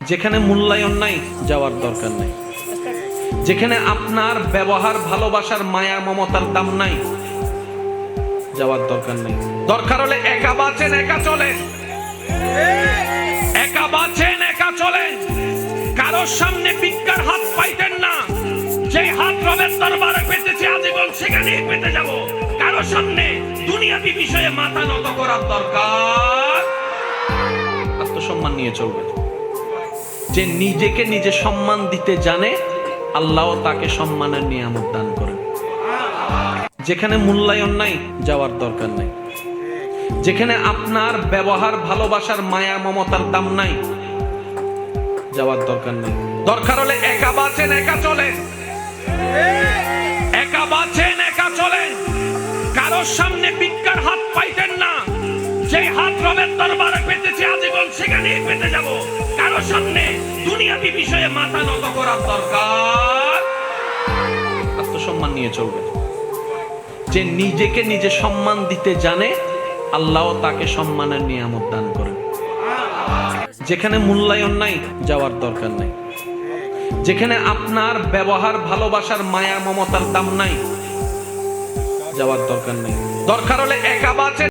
যেখানে মূল্যায়ন নাই যাওয়ার দরকার নাই। যেখানে আপনার ব্যবহার ভালোবাসার মায়া মমতার দাম নাই যাওয়ার দরকার নাই। দরকার হলে একা বাঁচেন একা চলেন, একা বাঁচেন একা চলেন। কারোর সামনে ভিক্ষার হাত পাইতেন না, যে হাত রবের দরবারে পেতেছে আজীবন সেখানেই পেতে যাব। কারোর সামনে দুনিয়াবি বিষয়ে মাথা নত করার দরকার। আত্মসম্মান নিয়ে চলবে। যে নিজেকে নিজে সম্মান দিতে জানে আল্লাহ তাকে সম্মানের নিয়ামত দান করেন। যেখানে মূল্যায়ন নাই যাওয়ার দরকার নাই। যেখানে আপনার ব্যবহার ভালোবাসার মায়া মমতার দাম নাই যাওয়ার দরকার নাই। দরকার হলে একা বাঁচেন একা চলেন, একা বাঁচেন একা চলেন। কারোর সামনে ভিক্ষার হাত পাইতেন না, যে হাত রবের দরবারে পেতেছে আজীবন সেখানেই পেতে যাব। কারোর সামনে দুনিয়াবি বিষয়ে মাথা নত করার দরকার। আত্মসম্মান নিয়ে চলবে। যে নিজেকে নিজে সম্মান দিতে জানে আল্লাহ তাকে সম্মানের নিয়ামত দান করেন। যেখানে মূল্যায়ন নাই যাওয়ার দরকার নাই। যেখানে আপনার ব্যবহার ভালোবাসার মায়া মমতার দাম নাই যাওয়ার দরকার নাই। দরকার হলে একা বাঁচেন